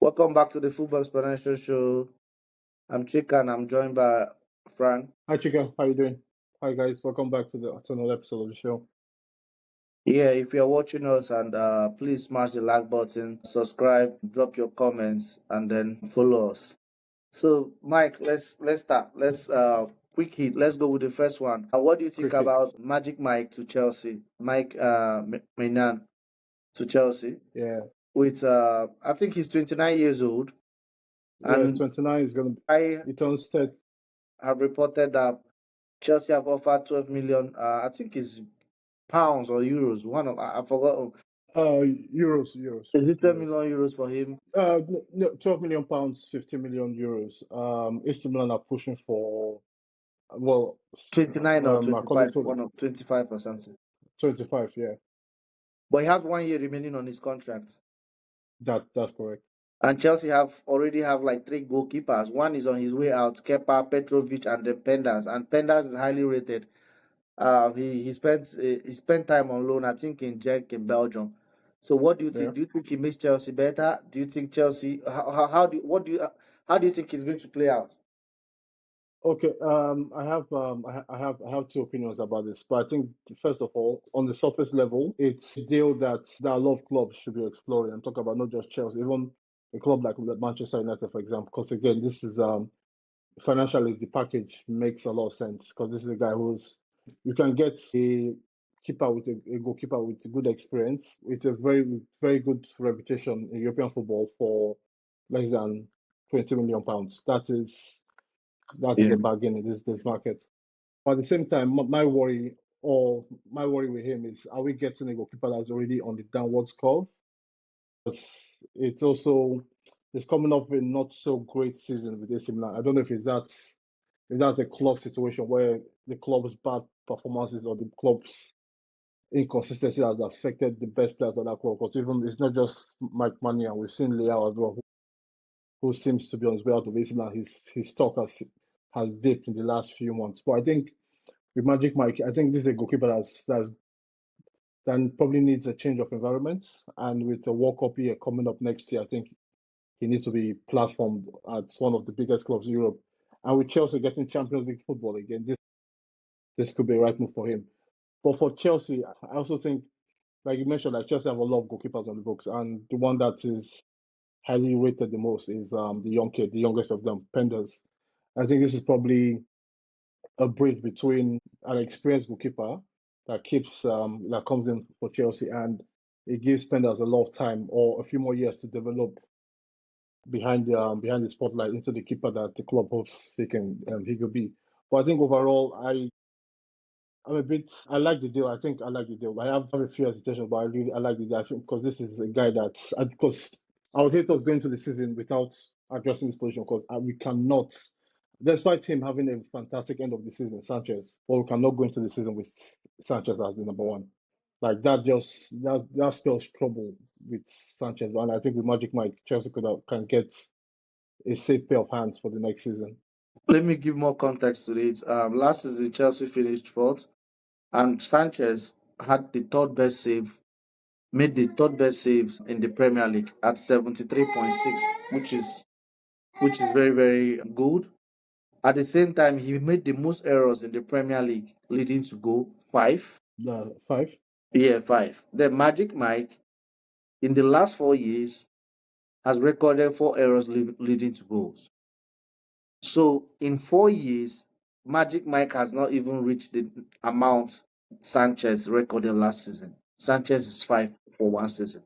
Welcome back to the Football Exponential Show. I'm Chika and I'm joined by Frank. Hi Chika, how you doing? Hi guys, welcome back to another episode of the show. Yeah, if you're watching us and please smash the like button, subscribe, drop your comments, and then follow us. So, Mike, let's start. Let's quick hit. Let's go with the first one. What do you think Cricket. about Magic Mike to Chelsea? Mike Maignan to Chelsea Yeah. with I think he's 29 years old, Yes, and 29 is gonna I it turns 30 have reported that Chelsea have offered 12 million. I think it's pounds or euros. One of I forgot. Is it 10 euros. million euros for him? No, 12 million pounds, 50 million euros. AC Milan are pushing for well 29 or according 25, to one of 25 or something. 25, yeah. But he has 1 year remaining on his contract. That's correct. And Chelsea have already have like three goalkeepers. One is on his way out, Kepa, Petrovic, and then Pendas. And Pendas is highly rated. He spent time on loan, I think in Genk in Belgium. So what do you Yeah. think? Do you think he makes Chelsea better? Do you think Chelsea? How do you think he's going to play out? Okay, I have two opinions about this, but I think first of all, on the surface level, it's a deal that a lot of clubs should be exploring. I'm talking about not just Chelsea, even a club like Manchester United, for example. Because again, this is financially the package makes a lot of sense because this is a guy who's you can get a goalkeeper with good experience, with a very good reputation in European football for less than 20 million pounds. That is Yeah. a bargain in this market. But at the same time, my worry with him is, are we getting a goalkeeper that's already on the downwards curve? Because it's coming off a not so great season with AC Milan. I don't know if that's a club situation where the club's bad performances or the club's inconsistency has affected the best players of that club. Because even it's not just Mike Maignan, we've seen Leao as well, who seems to be on his way out of AC Milan. His stock has dipped in the last few months. But I think with Magic Mike, I think this is a goalkeeper that probably needs a change of environment. And with the World Cup year coming up next year, I think he needs to be platformed at one of the biggest clubs in Europe. And with Chelsea getting Champions League football again, this could be a right move for him. But for Chelsea, I also think, like you mentioned, like Chelsea have a lot of goalkeepers on the books, and the one that is highly rated the most is the young kid, the youngest of them, Penders. I think this is probably a bridge between an experienced goalkeeper that comes in for Chelsea, and it gives Penders a lot of time or a few more years to develop behind the spotlight into the keeper that the club hopes he could be. But I think overall, I like the deal. I think I like the deal. I have a few hesitations, but I like the deal because this is a guy because I would hate us going to the season without addressing this position because we cannot, despite him having a fantastic end of the season, Sanchez, but we cannot go into the season with Sanchez as the number one. Like that spells trouble with Sanchez, and I think with Magic Mike, Chelsea can get a safe pair of hands for the next season. Let me give more context to it. Last season Chelsea finished fourth, and Sanchez had the third best save, made the third best saves in the Premier League at 73.6, which is very very good. At the same time, he made the most errors in the Premier League, leading to goal five. Five. Yeah, five. The Magic Mike in the last 4 years has recorded four errors leading to goals. So in 4 years, Magic Mike has not even reached the amount Sanchez recorded last season. Sanchez is five for one season.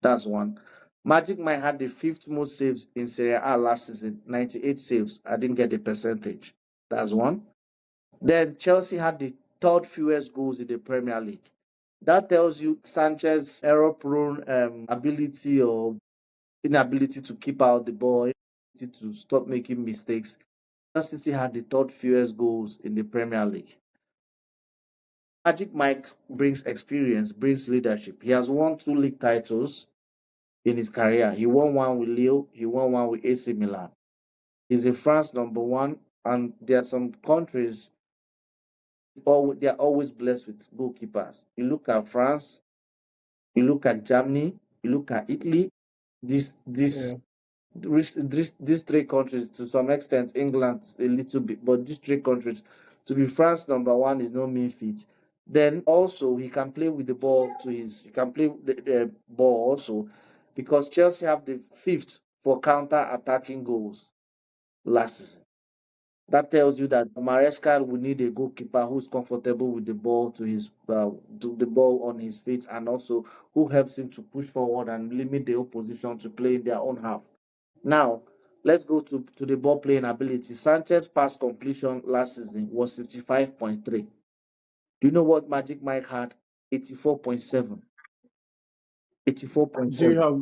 That's one. Magic Mike had the fifth most saves in Serie A last season, 98 saves. I didn't get the percentage. That's one. Then Chelsea had the third fewest goals in the Premier League. That tells you Sanchez's error-prone ability or inability to keep out the ball, to stop making mistakes. City had the third fewest goals in the Premier League. Magic Mike brings experience, brings leadership. He has won two league titles in his career. He won one with Lille, he won one with AC Milan. He's a France number one, and there are some countries they are always blessed with goalkeepers. You look at France, you look at Germany, you look at Italy. This Yeah. these three countries, to some extent, England a little bit, but these three countries, to be France number one is no mean feat. Then also he can play with the ball to his, he can play the ball also, because Chelsea have the fifth for counter attacking goals last season. That tells you that Maresca will need a goalkeeper who's comfortable with the ball to the ball on his feet, and also who helps him to push forward and limit the opposition to play in their own half. Now, let's go to the ball playing ability. Sanchez pass completion last season was 65.3. Do you know what Magic Mike had? 84.7. Do you 84.7. have?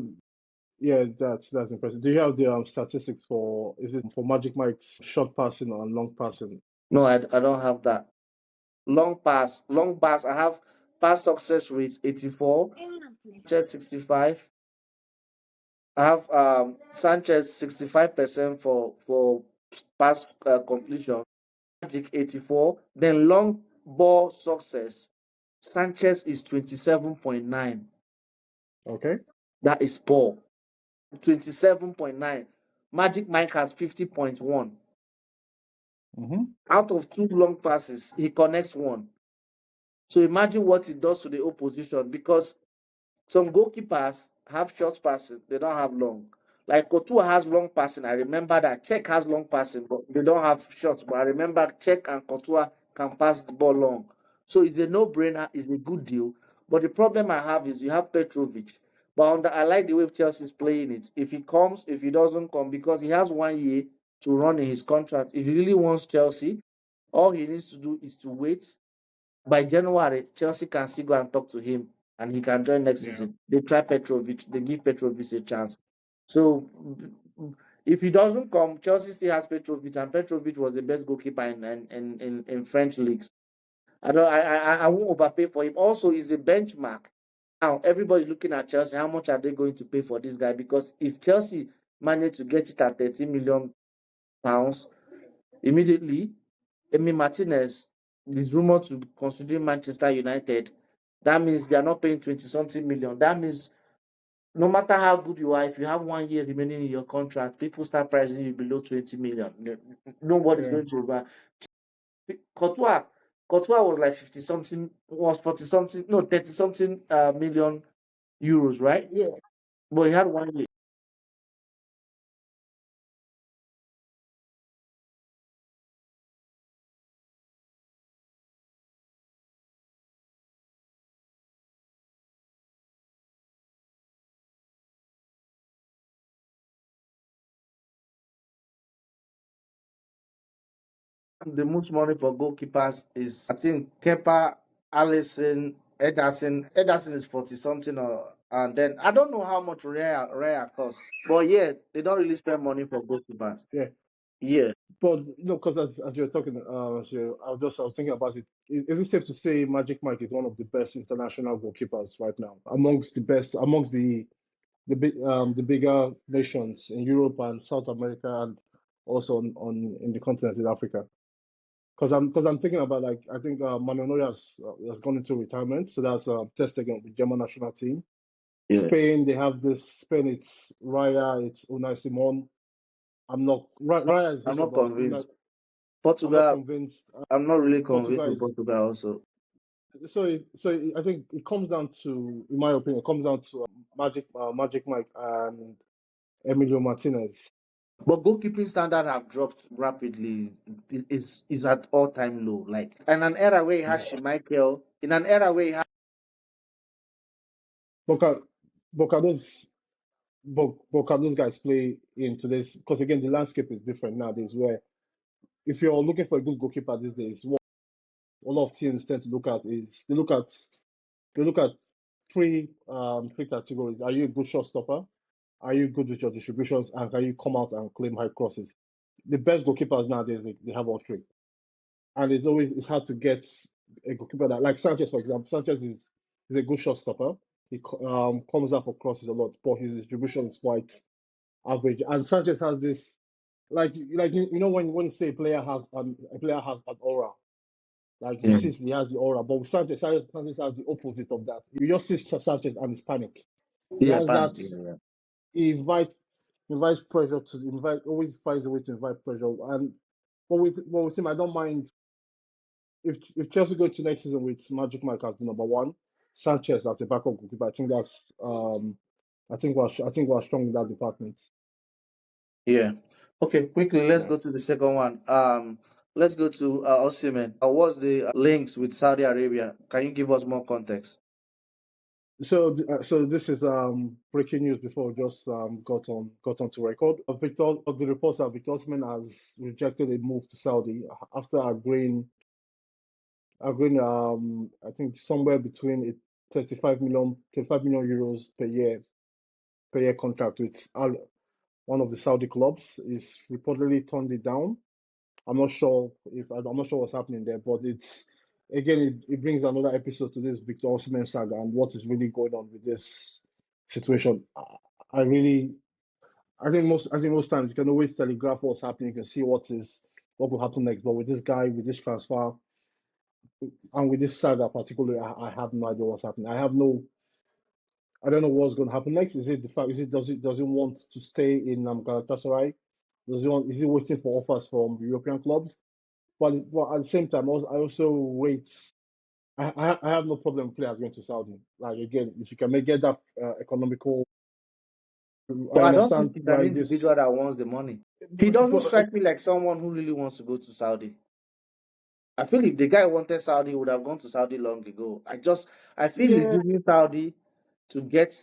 Yeah, that's impressive. Do you have the statistics for? Is it for Magic Mike's short passing or long passing? No, I don't have that. Long pass. I have pass success rates 84, Sanchez 65. I have Sanchez 65% for pass completion, Magic 84. Then long ball success, Sanchez is 27.9. Okay. That is poor. 27.9. Magic Mike has 50.1. Mm-hmm. Out of two long passes, he connects one. So imagine what it does to the opposition, because some goalkeepers have short passing, they don't have long. Like Couture has long passing. I remember that. Czech has long passing, but they don't have short. But I remember Czech and Couture can pass the ball long. So it's a no-brainer, it's a good deal. But the problem I have is you have Petrovic. But I like the way Chelsea is playing it. If he comes, if he doesn't come, because he has 1 year to run in his contract. If he really wants Chelsea, all he needs to do is to wait. By January, Chelsea can still go and talk to him, and he can join next Yeah. season. They try Petrovic, they give Petrovic a chance. So if he doesn't come, Chelsea still has Petrovic, and Petrovic was the best goalkeeper in French leagues. I won't overpay for him. Also, he's a benchmark. Now everybody's looking at Chelsea. How much are they going to pay for this guy? Because if Chelsea manage to get it at £30 million immediately, Emi Martinez is rumored to be considering Manchester United. That means they are not paying 20 something million. That means no matter how good you are, if you have 1 year remaining in your contract, people start pricing you below 20 million. Nobody's Yeah. going to buy. Courtois, Courtois was like 50 something, was 40 something, no, 30 something million euros, right? Yeah. But he had 1 year. The most money for goalkeepers is, I think, Kepa, Allison, Ederson. Ederson is 40 something, and then I don't know how much Rare costs. But yeah, they don't really spend money for goalkeepers. Yeah. Yeah. But because as you're talking, I was thinking about it. Is it safe to say Magic Mike is one of the best international goalkeepers right now, amongst the best, amongst the bigger nations in Europe and South America, and also on in the continent in Africa? Because I'm thinking about, like, I think Manuel Neuer has gone into retirement, so that's test again with German national team. Yeah. Spain, they have this. Spain, it's Raya, it's Unai Simon. I'm not Raya is I'm decent, not but Unai, convinced. I'm not Portugal, convinced. I'm not really convinced Portugal with is Portugal also. I think it comes down to, in my opinion, it comes down to Magic Mike and Emilio Martinez. But goalkeeping standard have dropped rapidly. Is at all time low. Like in an era where he has Schmeichel, in an era where he has But can, but can those but can those guys play in today's? Because again, the landscape is different nowadays. Where if you're looking for a good goalkeeper these days, what a lot of teams tend to look at is they look at three categories. Are you a good shot stopper? Are you good with your distributions? And can you come out and claim high crosses? The best goalkeepers nowadays, they have all three. And it's hard to get a goalkeeper that, like Sanchez, for example. Sanchez is a good shot stopper. He comes out for crosses a lot, but his distribution is quite average. And Sanchez has this, when you say a player has an aura, like you yeah, see he has the aura, but with Sanchez has the opposite of that. You just see Sanchez and it's panic. He yeah, has panic, that. yeah, yeah. He invites. invites pressure to invite, always finds a way to invite pressure. And but with him, I don't mind if Chelsea go to next season with Magic Mike as the number one, Sanchez as the backup goalkeeper. I think that's I think we're strong in that department. Yeah. Okay, quickly, let's Yeah. go to the second one. Let's go to Osimhen. What's the links with Saudi Arabia? Can you give us more context? So this is breaking news before we just got onto record. The reports that Victor Osimhen has rejected a move to Saudi after agreeing I think somewhere between a 35 million euros per year contract with one of the Saudi clubs. Is reportedly turned it down. I'm not sure what's happening there, but it's again it brings another episode to this Victor Osimhen saga and what is really going on with this situation. I really I think most times you can always telegraph what's happening. You can see what will happen next. But with this guy, with this transfer, and with this saga particularly, I have no idea what's happening. I don't know what's going to happen next. Is it the fact? Does it want to stay in Galatasaray? Is he waiting for offers from European clubs? But at the same time, I also rate. I have no problem with players going to Saudi. Like again, if you can get that economical, I But I don't think understand he's an why individual this. that wants the money. He doesn't But strike me like someone who really wants to go to Saudi. I feel if the guy wanted Saudi, he would have gone to Saudi long ago. I feel he's yeah, using Saudi to get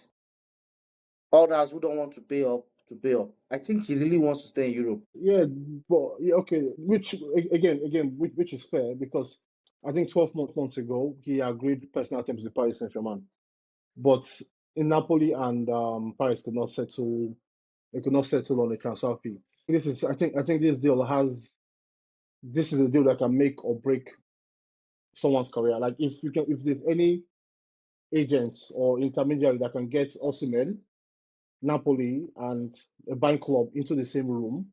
others who don't want to pay up to pay up. I think he really wants to stay in Europe. yeah, but yeah, okay. Again, which is fair because I think 12 months ago he agreed personal terms with Paris Saint-Germain, but in Napoli and Paris could not settle. They could not settle on a transfer fee. I think this is a deal that can make or break someone's career. Like if there's any agents or intermediary that can get Osimhen, Napoli, and a bank club into the same room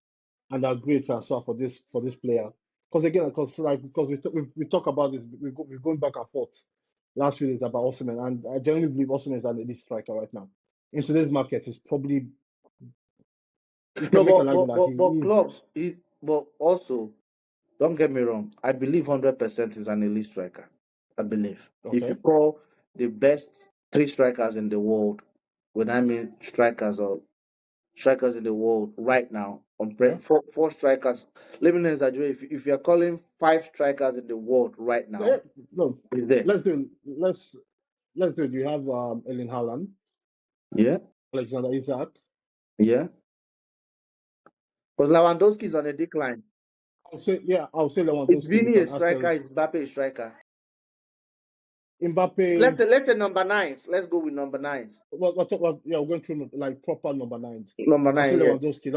and agree a transfer for this player. Because we talk about this, we've gone back and forth last few days about Osimhen, and I genuinely believe Osimhen is an elite striker right now. In today's market, it's probably you No, can make an argument that but he is clubs. But also, don't get me wrong. I believe 100% is an elite striker. I believe if you okay. call the best three strikers in the world, when I mean strikers or strikers in the world right now, Yeah. four strikers. Let me not exaggerate. If you're calling five strikers in the world right Yeah, now, no, is there? let's do it. You have Erling Haaland, Yeah, Alexander Isak. yeah. Because Lewandowski is on a decline. I'll say It's Lewandowski with really a an striker. asterisk. It's Mbappe a striker. Mbappe, Let's say number nines. Let's go with number nines. yeah, we're going through like proper number nines. Number I'll say nine, yeah. Lewandowski.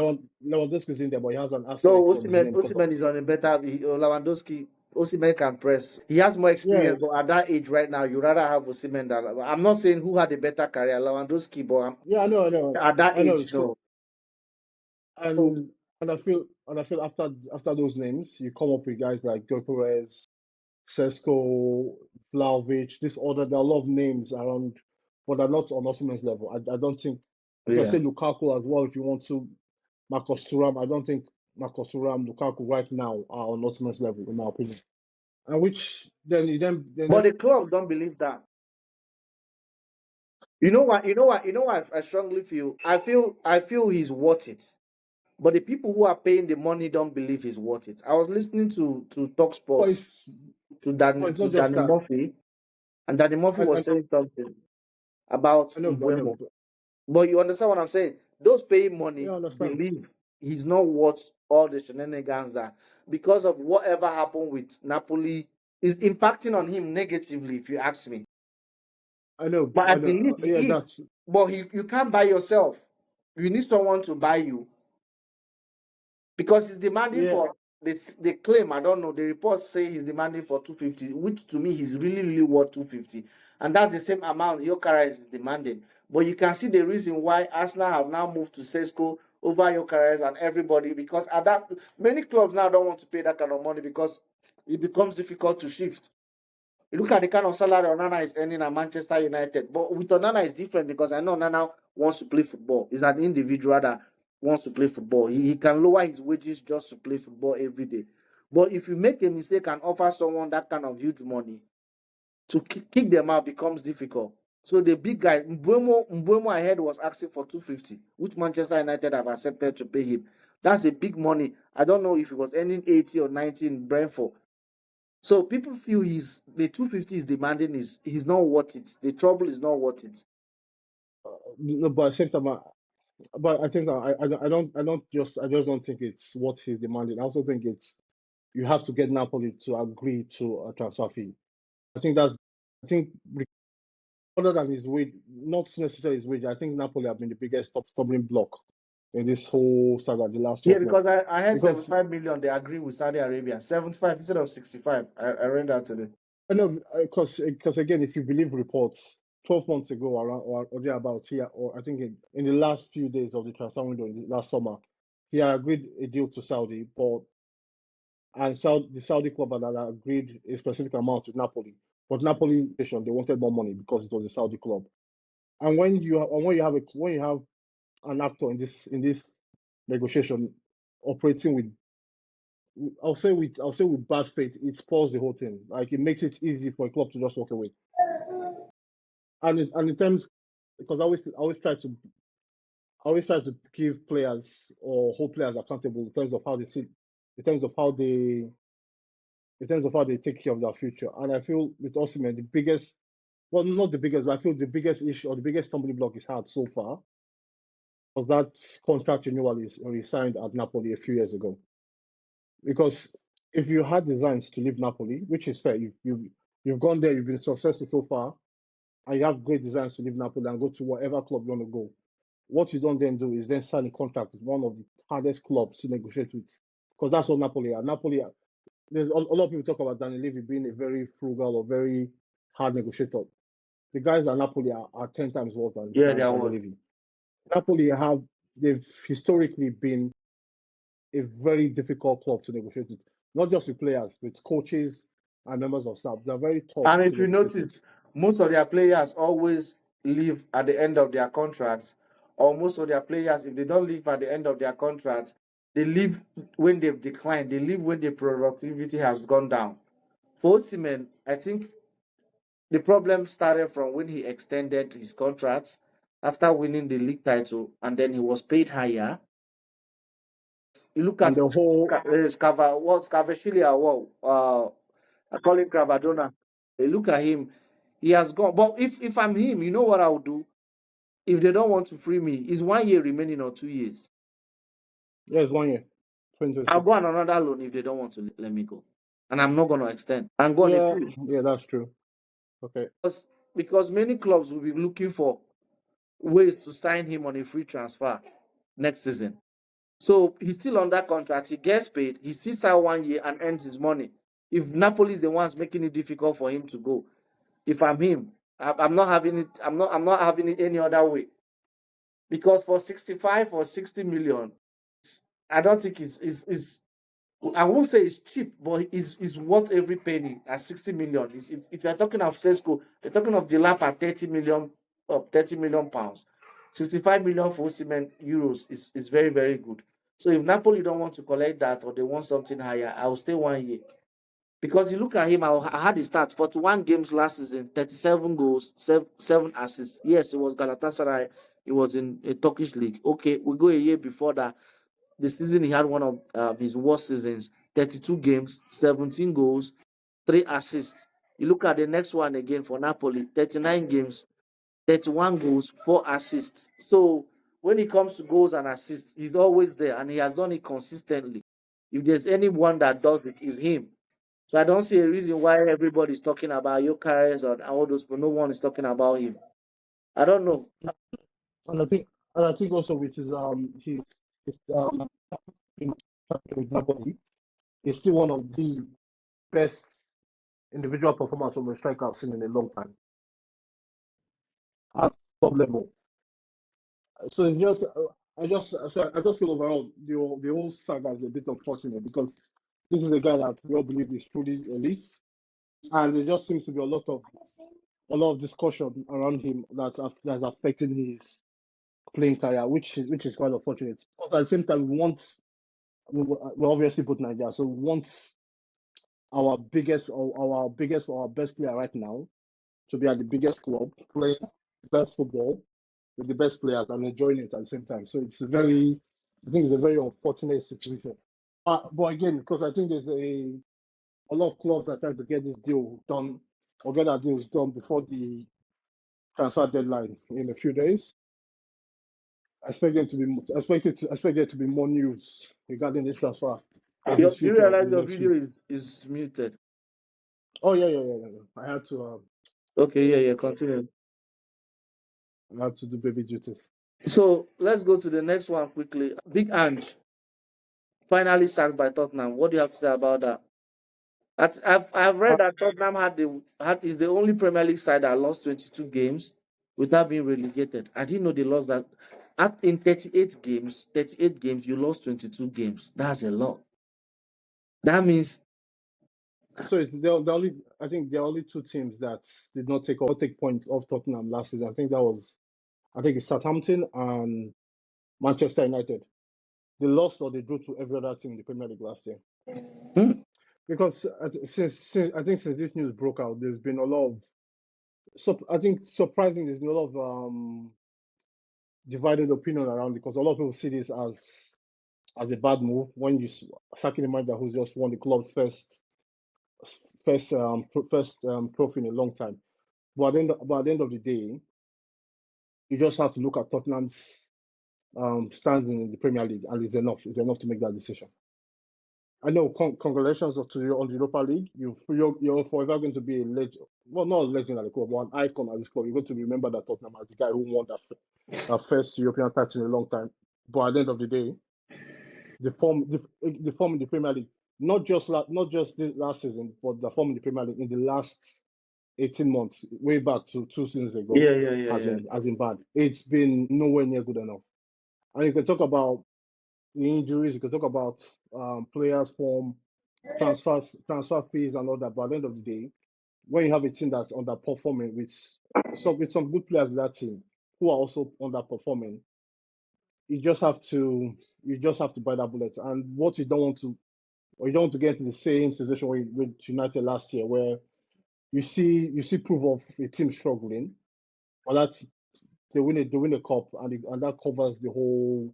Lewandowski's in there, but he has an No, asterisk on his name because of Osimhen is on a better. Lewandowski, Osimhen can press. He has more yeah, experience, but at that age right now, you rather have Osimhen than. I'm not saying who had a better career, Lewandowski, but yeah. at that I know. age, So no. So, and I feel after those names, you come up with guys like Gyökeres, Sesko, Vlahovic, there are a lot of names around, but they're not on Osimhen's level. I don't think you can yeah. say Lukaku as well if you want to. Marcus Thuram, I don't think Marcus Thuram, Lukaku right now are on Osimhen's level, in my opinion. And which then you then But the clubs don't believe that. You know what? You know what? You know what? I strongly feel. I feel he's worth it. But the people who are paying the money don't believe he's worth it. I was listening to Talk but Sports it's to not just Danny that. Murphy, and Danny Murphy I was saying something about I know, Umbremo. But you understand what I'm saying? Those paying yeah, money I understand. believe he's not worth all the shenanigans that because of whatever happened with Napoli is impacting on him negatively, if you ask me. But I I know. believe he Yeah, is. that's But you can't buy yourself. You need someone to buy you because he's demanding yeah, for this. They claim I don't know. The reports say he's demanding for 250, which to me he's really worth 250, and that's the same amount your is demanding. But you can see the reason why Arsenal have now moved to Sesko over your and everybody because at that many clubs now don't want to pay that kind of money because it becomes difficult to shift. You look at the kind of salary Onana is earning at Manchester United, but with Onana it's different because I know Onana wants to play football. He's an individual that wants to play football. He can lower his wages just to play football every day. But if you make a mistake and offer someone that kind of huge money, to kick them out becomes difficult. So the big guy, Mbuemo I heard was asking for 250, which Manchester United have accepted to pay him. That's a big money. I don't know if he was earning 80 or 90 in Brentford. So people feel the 250 is demanding is he's not worth it. The trouble is not worth it. No, but at the same time, but I think that I just don't think it's what he's demanding. I also think it's you have to get Napoli to agree to a transfer fee. I think other than his wage, not necessarily his wage. I think Napoli have been the biggest stumbling block in this whole saga the last Yeah, 12 because months. I had Because 75 million. They agree with Saudi Arabia. 75 instead of 65. I read that today. I know, because again, if you believe reports, 12 months ago, around or thereabouts here, or I think in the last few days of the transfer window in the last summer, he had agreed a deal to Saudi, the Saudi club had agreed a specific amount with Napoli. But Napoli, they wanted more money because it was a Saudi club. And when you have an actor in this negotiation operating with I'll say with bad faith, it spoils the whole thing. Like it makes it easy for a club to just walk away. And in terms because I always try to give players or hold players accountable in terms of how they see in terms of how they in terms of how they take care of their future. And I feel with Osimhen, the biggest well not the biggest, but I feel the biggest issue or the biggest stumbling block he's had so far was that contract renewal is signed at Napoli a few years ago. Because if you had designs to leave Napoli, which is fair, you've gone there, you've been successful so far, and you have great designs to leave Napoli and go to whatever club you want to go. What you don't then do is then sign a contract with one of the hardest clubs to negotiate with, because that's what Napoli are. There's a lot of people talk about Daniel Levy being a very frugal or very hard negotiator. The guys at Napoli are 10 times worse Yeah, than there Daniel was. Levy. Napoli they've historically been a very difficult club to negotiate with, not just with players, with coaches and members of staff. They're very tough And to if you negotiate with. notice, most of their players always leave at the end of their contracts, or most of their players, if they don't leave at the end of their contracts, they leave when they've declined. They leave when the productivity has gone down. For Osimhen, I think the problem started from when he extended his contract after winning the league title, and then he was paid higher. You look And at the whole Scavashilia, I call him Cravadona. You look at him, he has gone. But if I'm him, you know what I'll do? If they don't want to free me, is 1 year remaining or 2 years. yeah, it's 1 year, I'll 2026. go on another loan if they don't want to let me go. And I'm not going to extend. And go on a Yeah, free. yeah, that's true. Okay. Because many clubs will be looking for ways to sign him on a free transfer next season. So he's still under contract. He gets paid. He sits out 1 year and earns his money. If Napoli is the ones making it difficult for him to go, if I'm him, I'm not having it. I'm not having it any other way. Because for 65 or 60 million, I don't think it's I won't say it's cheap, but it's worth every penny at 60 million. If you're talking of Cesco, you're talking of the lap at 30 million, 30 million pounds. 65 million for Osimhen euros is very, very good. So if Napoli don't want to collect that or they want something higher, I'll stay 1 year. Because you look at him, I had the start 41 games last season, 37 goals, seven assists. Yes, it was Galatasaray. It was in a Turkish league. Okay, we go a year before that. The season he had one of his worst seasons, 32 games, 17 goals, 3 assists. You look at the next one again for Napoli, 39 games, 31 goals, 4 assists. So when it comes to goals and assists, he's always there and he has done it consistently. If there's anyone that does it, is him. So I don't see a reason why everybody's talking about Yokeres or all those, but no one is talking about him. I don't know. And I think also with his with Napoli, he's still one of the best individual performance from a striker I've seen in a long time at top level. So it's just I just feel overall the whole saga is a bit unfortunate because this is a guy that we all believe is truly elite, and there just seems to be a lot of discussion around him that's affecting playing career, which is quite unfortunate. But at the same time, we obviously put Nigeria, so we want our best player right now to be at the biggest club, playing best football with the best players and enjoying it at the same time. So I think it's a very unfortunate situation. But again, because I think there's a lot of clubs are trying to get this deal done or get our deals done before the transfer deadline in a few days. I expect there to be more news regarding this transfer of You this do you future realize in the your next video week. is muted? Oh yeah. Okay, yeah, continue. I had to do baby duties. So let's go to the next one quickly. Big Ange finally sacked by Tottenham. What do you have to say about that? I've Uh, read that Tottenham is the only Premier League side that lost 22 games without being relegated. I didn't know they lost that. In 38 games, you lost 22 games. That's a lot. That means so it's the only I think there are only two teams that did not take points off Tottenham last season. I think it's Southampton and Manchester United. They lost or they drew to every other team in the Premier League last year. hmm, Because since this news broke out, there's been a lot of I think surprisingly there's been a lot of divided opinion around it because a lot of people see this as a bad move when sacking the manager who's just won the club's first trophy in a long time. But at the end of the day, you just have to look at Tottenham's standing in the Premier League, and it's enough. It's enough to make that decision. I know. Congratulations to you on the Europa League. You're forever going to be a legend. Well, not a legend at the club, but an icon at this club. You're going to remember that Tottenham as the guy who won that first European title in a long time. But at the end of the day, the form in the Premier League, not just this last season, but the form in the Premier League in the last 18 months, way back to 2 seasons ago, yeah. has been bad. It's been nowhere near good enough. And you can talk about the injuries, you can talk about players' form, transfer fees, and all that. But at the end of the day, when you have a team that's underperforming with some good players in that team who are also underperforming, you just have to bite that bullet. And what you don't want to or you don't want to get into the same situation with United last year where you see proof of a team struggling, but that's they win a cup and that covers the whole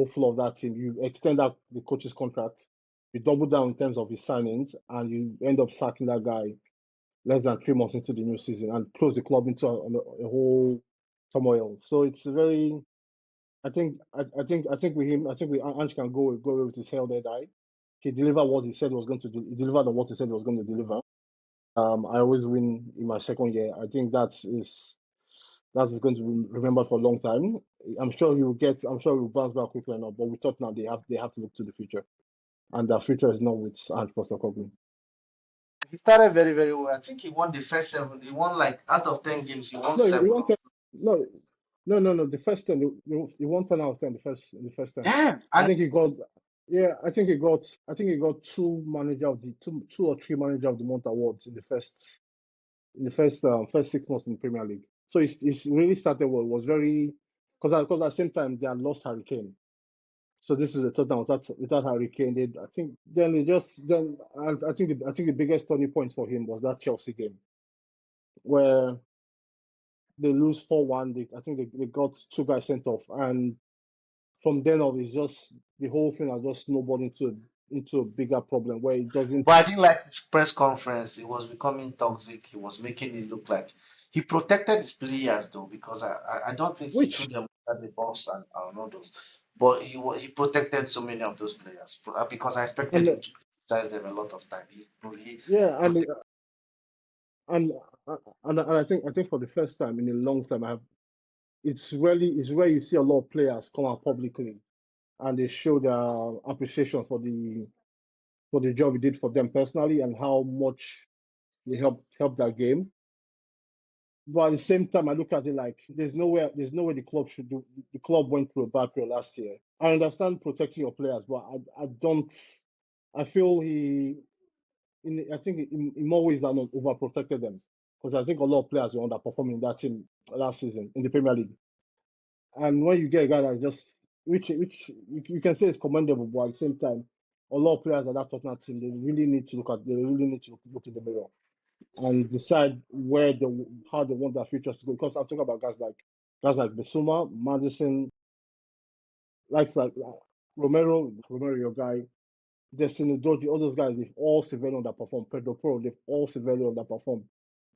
floor of that team. You extend out the coach's contract, you double down in terms of his signings, and you end up sacking that guy less than 3 months into the new season and close the club into a whole turmoil. So it's very. I think with him, I think with Ange can go away with his hell dead eye. He delivered what he said he was going to do. He delivered on what he said he was going to deliver. I always win in my second year. I think that is going to be remembered for a long time. I'm sure he will bounce back quickly enough. But with Tottenham, they have to look to the future, and the future is not with Ange Postecoglou. He started very, very well. I think he won the first seven. He won like out of 10 games, he won No, he seven. won ten. No, no. The first 10, he won 10 out of 10. The first 10. Damn. I And think he got. Yeah, I think he got two or three manager of the month awards in the first 6 months in the Premier League. So it's really started well. It was very because at the same time they had lost Harry Kane. So this is a Tottenham without Harry Kane. I think then it just then I think the biggest turning point for him was that Chelsea game where they lose 4-1. I think they got two guys sent off, and from then on it's just the whole thing has just snowballed into a bigger problem where it doesn't. but I didn't like his press conference. It was becoming toxic. He was making it look like he protected his players though, because I don't think he threw Which them at the box and all those. But he protected so many of those players because I expected and him to criticize them a lot of time. He yeah protected. and and I think for the first time in a long time it's rare you see a lot of players come out publicly and they show their appreciation for the job he did for them personally and how much he helped that game. But at the same time, I look at it like there's nowhere the club should do. The club went through a bad period last year. I understand protecting your players, but I don't. I feel I think in more ways than not, overprotected them because I think a lot of players were underperforming that team last season in the Premier League. And when you get a guy that just which you can say is commendable, but at the same time, a lot of players at that Tottenham team they really need to look in the mirror and decide where they how they want their futures to go. Because I'm talking about guys like Bissouma, Madison, like Romero, your guy, Destiny Doji, all those guys, they've all severely underperformed. Pedro Pro, they've all severely underperformed.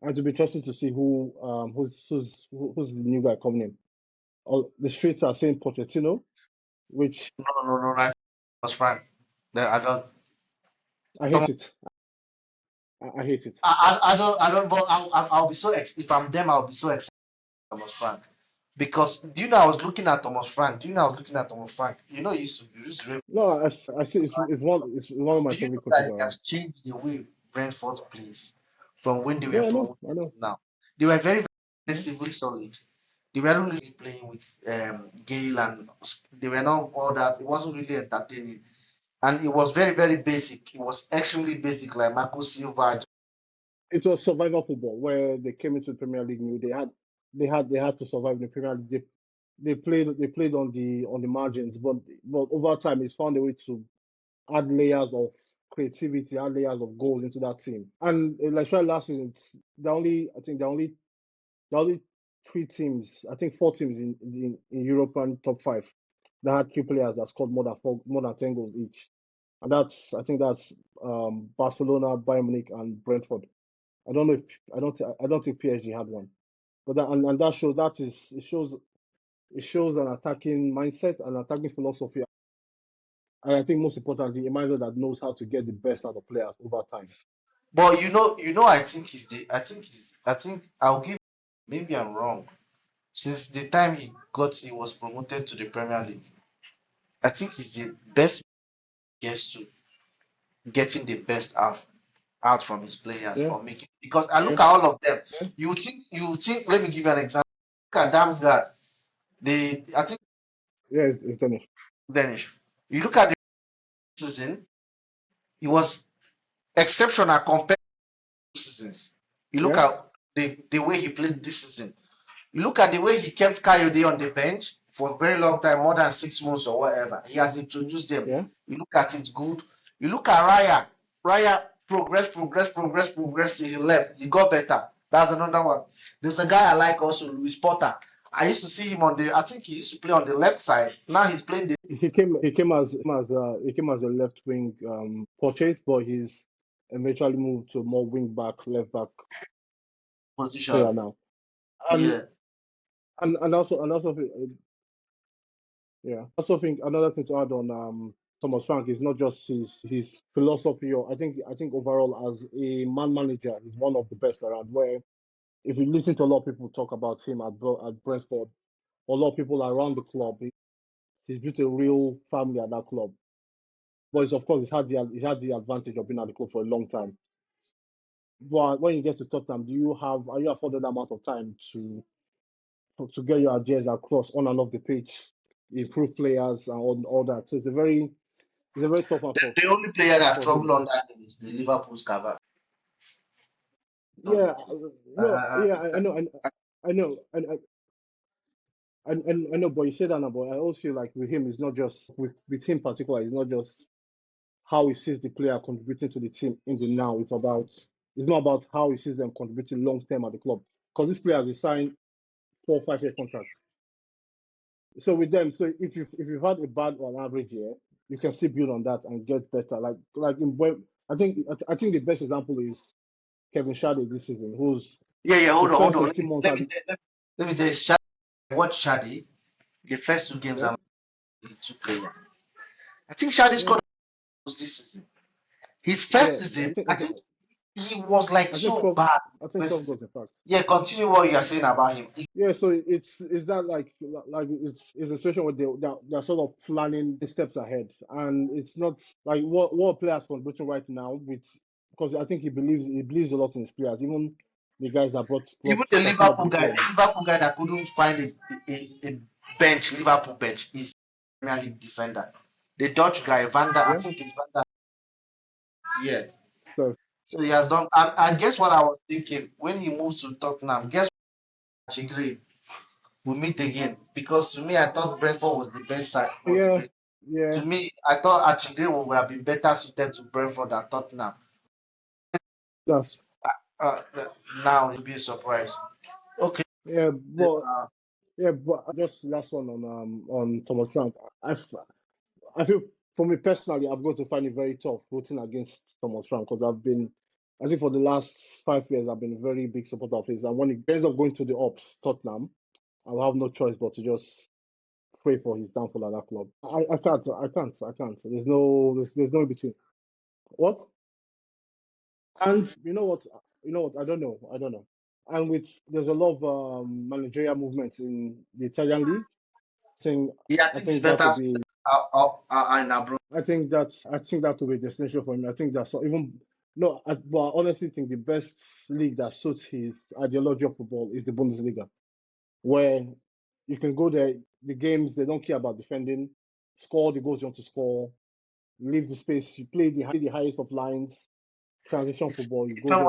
And it'll be interesting to see who's the new guy coming in. All the streets are saying Pochettino, which No, that was Frank. I don't. I Tom, hate it. I hate it. I don't. But I'll be so if I'm them, I'll be so excited. Thomas Frank. Because do you know I was looking at Thomas Frank? Do you know I was looking at Thomas Frank? You know, he used to be No, I see it's one of my do you know favorite coaches that he around. has changed the way Brentford plays from when they were Yeah, promoted I know. to now? They were very, very Yeah. defensively solid. They weren't really playing with Gale and they were not all that. It wasn't really entertaining. And it was very, very basic. It was extremely basic, like Marco Silva. It was survival football where they came into the Premier League new. They had to survive in the Premier League. They played on the margins, but over time it's found a way to add layers of creativity, add layers of goals into that team. And like last season, it's the only three teams, I think four teams in European top five that had three players that scored more than 10 goals each. And I think that's Barcelona, Bayern Munich, and Brentford. I don't know if I don't think PSG had one, but and that shows it shows an attacking mindset, an attacking philosophy, and I think most importantly, a manager that knows how to get the best out of players over time. But I think I think I'll give, maybe I'm wrong. Since the time he was promoted to the Premier League, I think he's the best gets to getting the best out from his players Yeah, or making, because I yeah, look at all of them. yeah, You think let me give you an example. Look at Damsgaard. I think yeah. It's Danish. Danish. You look at the season, he was exceptional compared to seasons. You look Yeah, at the way he played this season. You look at the way he kept Coyote on the bench for a very long time, more than 6 months or whatever. He has introduced them. yeah. You look at it good. You look at Raya. Raya progressed till he left. He got better. That's another one. There's a guy I like also, Luis Potter. I used to see him I think he used to play on the left side. Now he's playing the He came as a left wing purchase, but he's eventually moved to more wing back, left back position. player now. And Yeah. yeah, also think another thing to add on Thomas Frank is not just his philosophy, or I think overall as a man manager, he's one of the best around. Where if you listen to a lot of people talk about him at Brentford, a lot of people around the club, he's built a real family at that club. But of course, he's had the advantage of being at the club for a long time. But when you get to Tottenham, are you afforded that amount of time to get your ideas across on and off the pitch, improve players and all that? So it's a very tough one The only player that for him. struggled on that is the Liverpool's cover. Yeah, no, Uh, yeah, I know, I know, but you say that now, but I also feel like with him, it's not just with him particular, it's not just how he sees the player contributing to the team in the now. It's not about how he sees them contributing long term at the club. Because these players they sign 4 or 5 year contracts. So with them, so if you've had a bad or an average year, you can still build on that and get better. I think the best example is Kevin Shade this season, who's yeah. the Hold first on. 18 months Let at me the, let me tell you. Watch Shadi. The first two games yeah, I'm the two player. I think Shadi yeah, scored this season. His yeah. first season, I think he was like I think so 12 bad. I think First 12 season. goals in fact. Yeah, continue what you are saying about him. Yeah, so is that like it's a situation where they're sort of planning the steps ahead, and it's not like what players contributing right now with because I think he believes a lot in his players, even the guys that Even brought the that came up with Liverpool the guy, club. the Liverpool guy that couldn't find a bench, Liverpool bench, is Premier League defender. The Dutch guy, I Yeah, think it's Van. Yeah. so So he has done. And guess what I was thinking when he moves to Tottenham? Guess what? we meet again. Because to me, I thought Brentford was the best side. Was the Yeah, best. yeah, To me, I thought Achingay would have been better suited to Brentford than Tottenham. that's Uh, Now it'll be a surprise. Okay. yeah, Uh, but just last one on Thomas Frank. I, f- I feel for me personally, I'm going to find it very tough rooting against Thomas Frank because I think for the last 5 years, I've been a very big supporter of his. And when he ends up going to the ops, Tottenham, I'll have no choice but to just pray for his downfall at that club. I can't. There's no in between. What? And you know what? I don't know. And with there's a lot of managerial movements in the Italian league. Thing, yeah, I I think it's think that better could be. in abroad. I think that could be a destination for him. I think that's so even no. But I honestly think the best league that suits his ideology of football is the Bundesliga, where you can go there. The games they don't care about defending, score the goals you want to score, leave the space. You play the highest of lines, transition football. You He go there.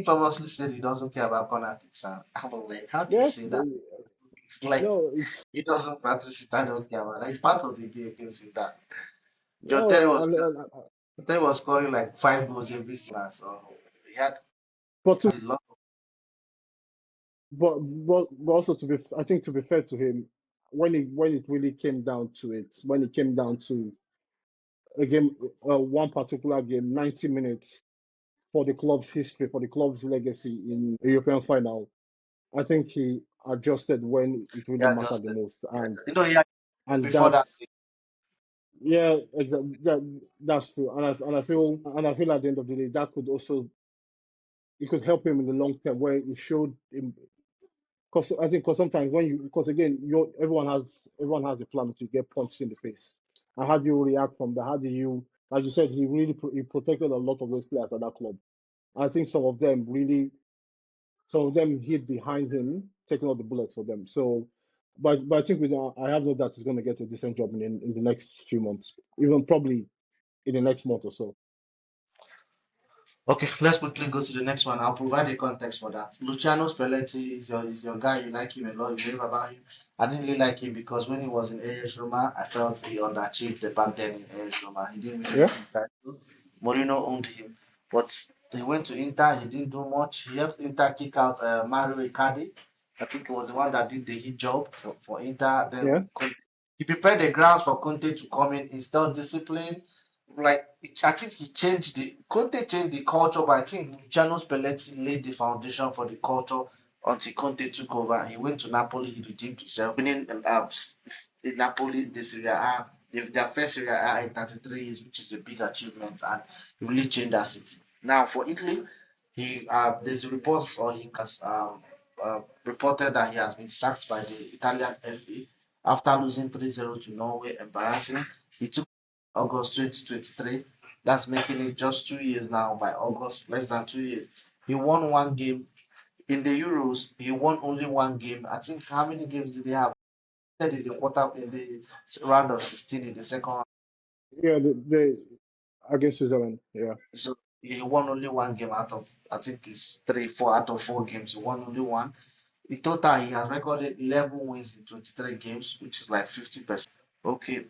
famously said he doesn't care about corner kicks. And I'm like, how do you Yeah, say that? It's like no, it's he doesn't practice it. I don't care about that. It's part of the game. You see that. John Terry no. was Terry was scoring like 5 goals every season. So he had But to a lot. but also I think to be fair to him, when it really came down to it, when it came down to a game, one particular game, 90 minutes for the club's history, for the club's legacy in a European final, I think he adjusted when it really Yeah, mattered just the most, yeah. and Before that, that's yeah, exactly. That's true, and I feel at the end of the day that could also it could help him in the long term where it showed him because I think because sometimes when you because again you everyone has a plan to get punched in the face, and how do you react from that? How do you like you said he protected a lot of those players at that club. I think some of them hid behind him, taking all the bullets for them. So, but I think I have no doubt he's going to get a decent job in the next few months, even probably in the next month or so. okay, let's quickly go to the next one. I'll provide a context for that. Luciano Spalletti is your guy. You like him a lot. You rave about him. I didn't really like him because when he was in AS Roma, I felt he underachieved the back then in AS Roma. He didn't win Yeah, any title. Mourinho owned him, but he went to Inter. He didn't do much. He helped Inter kick out Mario Icardi. I think he was the one that did the hit job for Inter. Then yeah, he prepared the grounds for Conte to come in, instill discipline. Like I think he changed the Conte changed the culture, but I think Luciano Spalletti laid the foundation for the culture until Conte took over. He went to Napoli, he redeemed himself, winning in Napoli the Serie A, their first Serie A in 33 years, which is a big achievement, and he really changed that city. Now for Italy, there's reports or he has reported that he has been sacked by the Italian FA after losing 3-0 to Norway, embarrassing. He took August 2023. That's making it just 2 years now. By August, less than 2 years. He won one game in the Euros. He won only one game. I think how many games did they have? In the quarter, in the round of 16, in the second round. yeah. The against Switzerland. Yeah, So he won only one game out of I think it's 3, 4 out of 4 games. He won only one. In total, he has recorded 11 wins in 23 games, which is like 50%. Okay.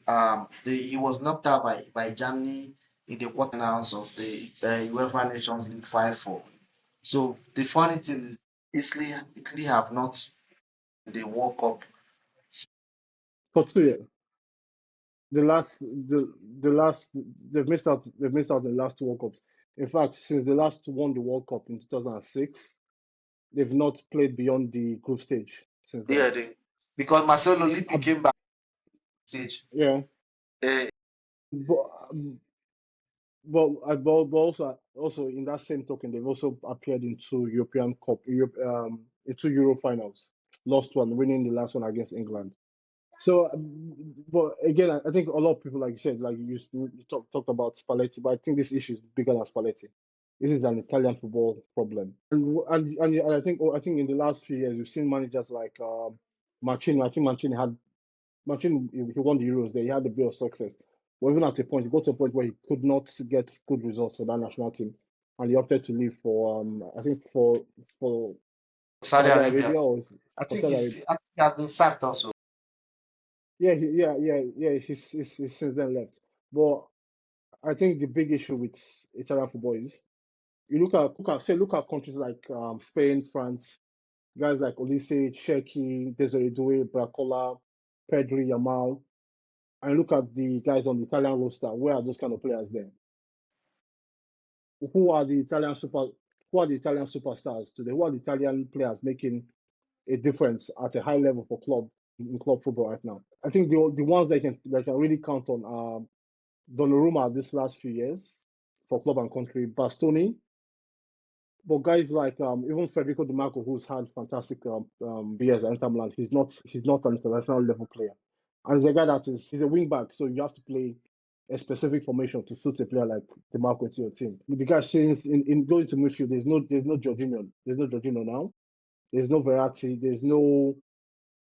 He was knocked out by Germany in the quarterfinals of the UEFA Nations League 5-4. So the funny thing is, Italy have not the World Cup. for 2 years. The last the last they've missed out the last two World Cups. In fact, since the last won the World Cup in 2006, they've not played beyond the group stage since then. Yeah, because Marcelo Lippi Uh, came back stage. yeah, Uh, but but also in that same token, they've also appeared in two European Cup, in two Euro finals. Lost one, winning the last one against England. So, but again, I think a lot of people, like you said, like you talked about Spalletti, but I think this issue is bigger than Spalletti. This is an Italian football problem, and I think in the last few years we've seen managers like Mancini. I think Mancini he won the Euros there. He had a bit of success, but even at a point, he got to a point where he could not get good results for that national team, and he opted to leave for I think for Saudi Saudi Arabia. Arabia or I for think Saudi Arabia. I think he has been sacked also. Yeah, he's since then left. But I think the big issue with Italian football is you look at countries like Spain, France, guys like Olise, Cherki, Desiree Doué, Bracola, Pedri, Yamal, and look at the guys on the Italian roster. Where are those kind of players there? Who are the Italian super? Who are the Italian superstars today? Who are the Italian players making a difference at a high level for club in club football right now? I think the ones that can really count on are Donnarumma this last few years for club and country, Bastoni, but guys like even Federico Di Marco, who's had fantastic years at Inter Milan, he's not an international level player, and he's a guy he's a wing back, so you have to play a specific formation to suit a player like Di Marco into your team. The guy saying in going to midfield, there's no Jorginho now, there's no Verratti, there's no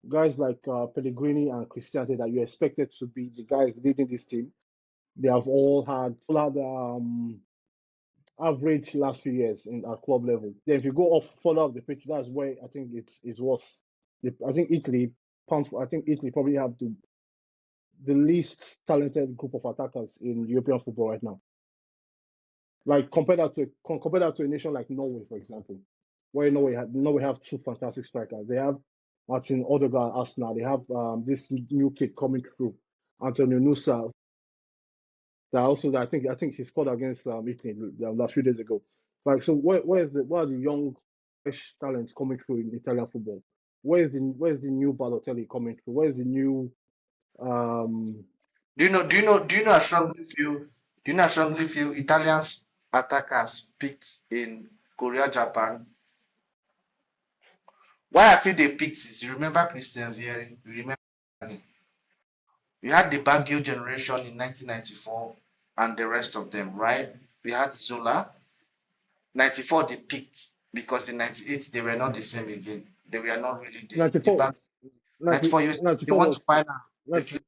guys like Pellegrini and Cristante that you expected to be the guys leading this team. They have all had average last few years in at club level. Then if you go off further off the pitch, that's where I think it's worse. I think Italy probably have the least talented group of attackers in European football right now. Like compare that to a nation like Norway, for example, where Norway have two fantastic strikers. They have Martin Odegaard, Arsenal. They have this new kid coming through, Antonio Nusa, I think he scored against Italy a few days ago. Like, so where are the young fresh talents coming through in Italian football? Where's the new Balotelli coming through? Where's the new um Do you know I strongly feel Italians attackers picked in Korea, Japan. Why I feel they picked is you remember Christian Vieri, you remember we had the Baggio generation in 1994 and the rest of them, right? We had Zola. 94 they picked because in 98 they were not the same again. They were not really the 94 back 94 years they 94 want to was find out they 90, played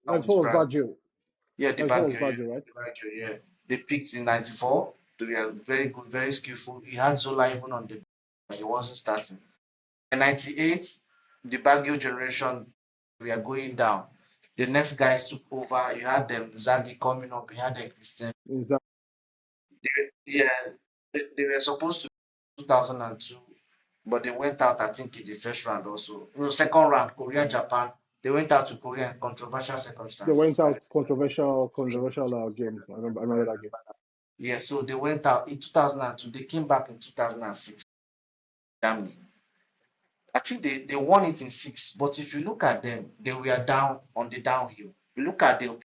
with 94 was Brazil. Baggio. Yeah, the 94 was Baggio, Baggio, right? the Baggio, yeah. They picked in 94. They were very good, very skillful. He had Zola even on the but he wasn't starting. In 98, the Baggio generation we are going down. The next guys took over. You had them Zaghi coming up. You had them Christian. Exactly. Yeah, they were supposed to 2002, but they went out, I think, in the first round also. No, second round, Korea, Japan. They went out to Korea in controversial They went circumstances. out controversial game. I remember that game. Yeah, so they went out in 2002. They came back in 2006. Germany. I think they won it in six. But if you look at them, they were down on the downhill. You look at them,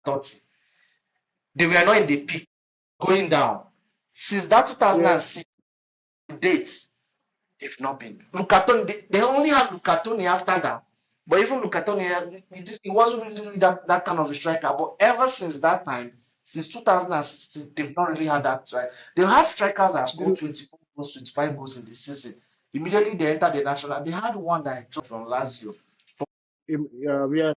30. They were not in the peak, going down. Since that Yeah, 2006 date, they've not been. Lucatoni, they only had Lucatoni after that. But even Lucatoni, he wasn't really that kind of a striker. But ever since that time, since 2016, they've not really had that strike. They had strikers that scored the, 24 goals, 25 goals in the season. Immediately they entered the national. They had one that dropped from Lazio. yeah, yeah.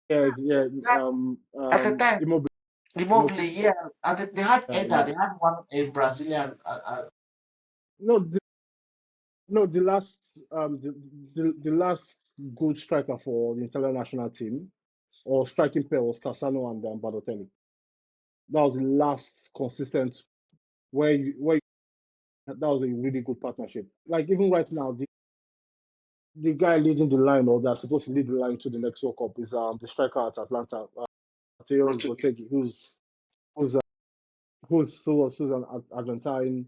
That, at the time, Immobile. Immobile, yeah. And they had Eder, they Immobile. had one a Brazilian. No, no, the last good striker for the Italian national team or striking pair was Cassano and Balotelli. That was the last consistent that was a really good partnership. Like even right now, the guy leading the line or that's supposed to lead the line to the next World Cup is the striker at Atlanta, Matteo Botteghi, who's who's an Argentine,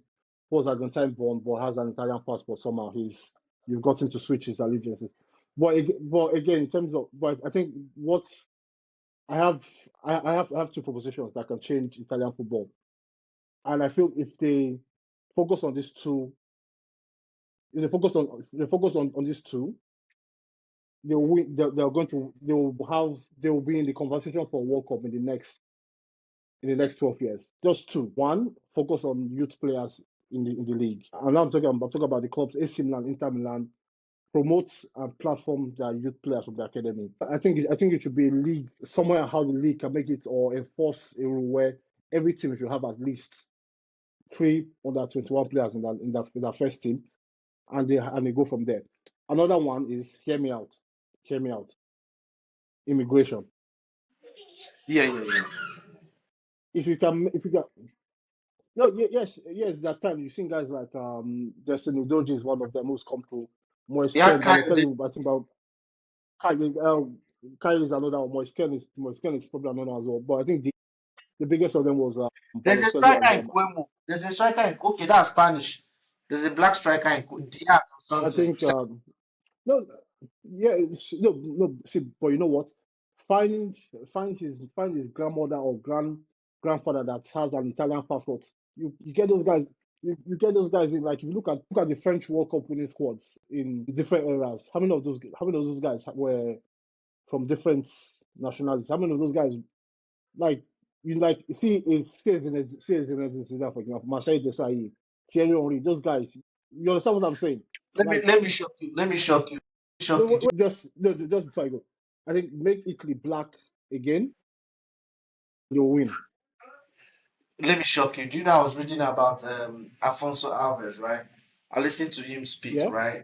who was Argentine born but has an Italian passport somehow. You've got him to switch his allegiances. But again, in terms of, but I think what I have, I have two propositions that can change Italian football, and I feel if they focus on these two, if they focus on these two, they will win. They will be in the conversation for World Cup in the next 12 years. Just two. One, focus on youth players in the league. And now I'm talking about the clubs, AC Milan, Inter Milan, promotes and platform their youth players from the academy. I think it should be a league somewhere how the league can make it or enforce a rule where every team should have at least three under 21 players in that first team. and they go from there. Another one is hear me out, immigration. Yeah, yeah, yeah. If you can, no, yes, that time you've seen guys like Destiny Udoji is one of them who's come to Yeah, Moisken. I was kind of. telling you, I think about Kai. Kai is another one. Moisken is probably another one as well. But I think the biggest of them was There's a Balotelli and striker in Cuemo. There's a striker in okay, that's Spanish. There's a black striker in Diaz or I something. think no, yeah, no. See, but you know what? Finding find his grandmother or grandfather that has an Italian passport. You get those guys. You get those guys in, like, if you look at the French World Cup winning squads in different eras. How many of those guys were from different nationalities? How many of those guys, like, see it says in Zidane, for example, Marseille Desailly, Thierry Henry, those guys. You understand what I'm saying? Like, Let me shock you. Let me shock you. no, Shock you. just no, just before I go, I think make Italy black again, you'll win. Let me shock you. Do you know I was reading about Alfonso Alves, right? I listened to him speak, Yeah, right?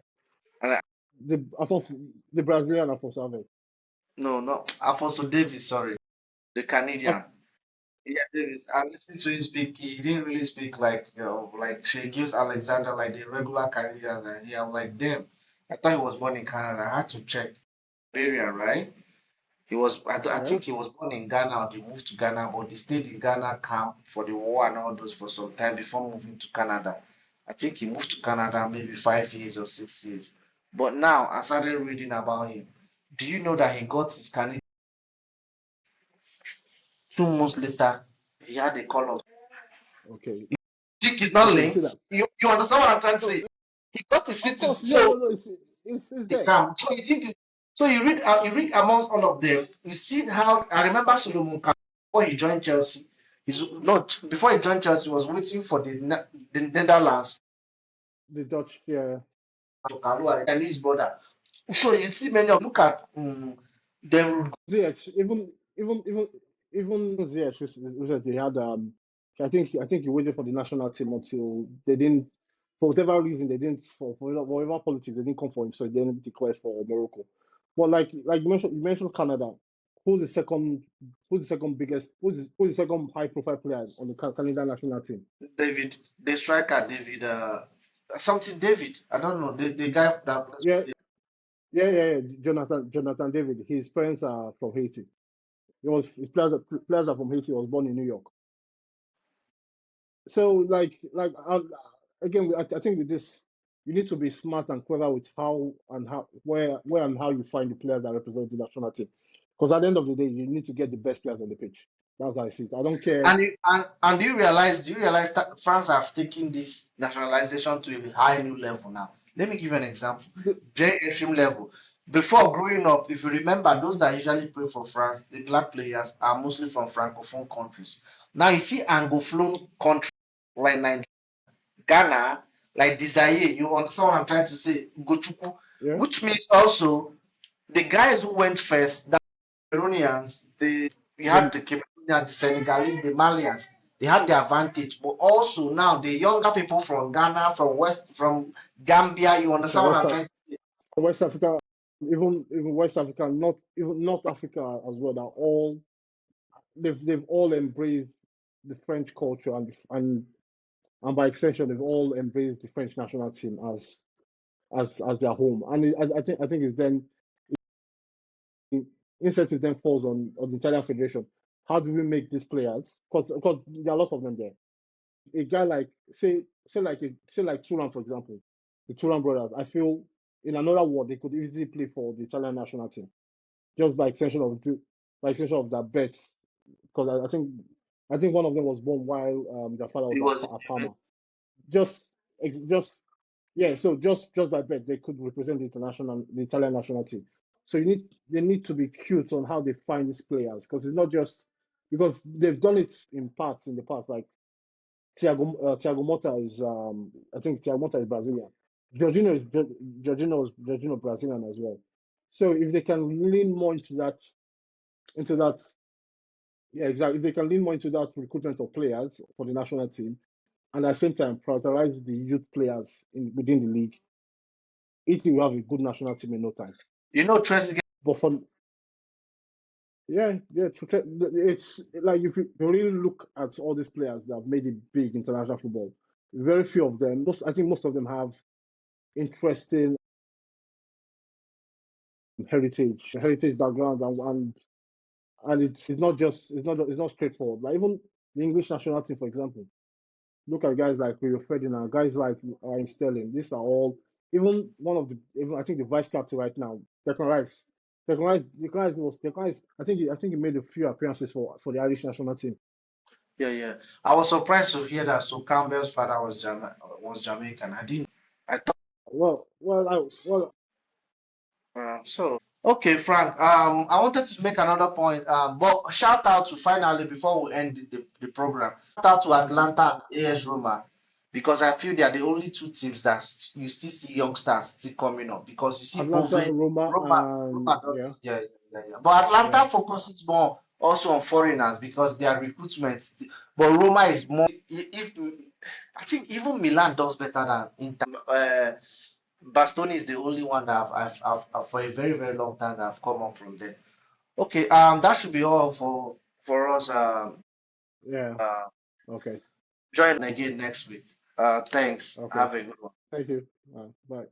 And I, the Alfonso, the Brazilian Alfonso Alves. no, not Alfonso Davis, sorry, the Okay, Canadian. Yeah, Davis. I listened to him speak. He didn't really speak like like Shea Gibbs Alexander, like the regular Canadian. And yeah, I'm like, damn. I thought he was born in Canada. I had to check. Burial, right? I yeah, think he was born in Ghana or they moved to Ghana, but they stayed in Ghana camp for the war and all those for some time before moving to Canada. I think he moved to Canada maybe 5 years or 6 years. But now I started reading about him. Do you know that he got his Canadian 2 months later? He had a call of okay, think it's not okay. You see linked. that? You understand what I'm trying to No, say? He got his of citizen, course, yeah, so no, no, it's he there. come. So you think so you read amongst all of them, you see how I remember Solomon Kalou before he joined Chelsea. He's not before he joined Chelsea, he was waiting for the Netherlands The Dutch, yeah. to Kalou and his brother. So you see many of look at them Ziyech, even Ziyech, who said he had I think he waited for the national team until they didn't, for whatever reason, they didn't, for whatever politics, they didn't come for him, so he didn't declare for Morocco. But like you mentioned Canada. Who's the second who's the second high profile player on the Canada national team? David, the striker David something David. I don't know. The guy that plays Yeah, for yeah. Jonathan David. His parents are from Haiti. His players are from Haiti. He was born in New York. So, again, I think with this, you need to be smart and clever with where and how you find the players that represent the national team. Because at the end of the day, you need to get the best players on the pitch. That's how I see it. I don't care. And do you realize that France have taken this nationalization to a high new level now? Let me give you an example. The, Very extreme level. Before growing up, if you remember, those that usually play for France, the black players are mostly from francophone countries. Now you see anglophone countries like Nigeria, Ghana, like Desire, you understand what I'm trying to say? Gochuku, yeah, which means also the guys who went first, Cameroonians, we had the, the Cameroonians, the Senegalese, the Malians, they had the advantage. But also now the younger people from Ghana, from Gambia, you from understand what I'm trying to say? West Africa, even West Africa, not even North Africa as well. Are all they've all embraced the French culture, and by extension, they've all embraced the French national team as their home. And I think it's then incentive then falls on the Italian Federation. How do we make these players? Because there are a lot of them there. A guy like say like Turan, for example, the Turan brothers. I feel in another world they could easily play for the Italian national team just by extension of their bets. Because I think one of them was born while their father was It was at Parma. Just just yeah, so just by bet they could represent the Italian national team. So they need to be cute on how they find these players, because it's not just because they've done it in parts in the past. Like Thiago Motta is I think Thiago Motta is Brazilian. Jorginho is Brazilian as well. So if they can lean more into that, yeah, exactly. If they can lean more into that recruitment of players for the national team, and at the same time prioritize the youth players within the league, Italy will have a good national team in no time. You know, Trezeguet. But for it's like if you really look at all these players that have made it big international football, very few of them. I think most of them have interesting heritage background, and it's not just it's not straightforward. Like even the English national team, for example, look at guys like Rio Ferdinand, guys like Raheem Sterling. These are all even one of the even I think the vice captain right now, Declan Rice. Declan Rice. I think he made a few appearances for the Irish national team. Yeah, yeah. I was surprised to hear that. So Campbell's father was Jamaican. I didn't. I thought. So okay, Frank. I wanted to make another point. But shout out to finally before we end the program. Shout out to Atlanta and AS Roma because I feel they are the only two teams that you still see youngsters still coming up because you see Atlanta, Bove, Roma, and Roma yeah, does yeah. But yeah, Atlanta focuses more also on foreigners because their recruitment. But Roma is more. If I think even Milan does better than Inter. Bastoni is the only one that I've for a very very long time that I've come up from there. Okay, that should be all for us. yeah. Uh, Okay, join again next week. Thanks. okay. Have a good one. Thank you. Bye.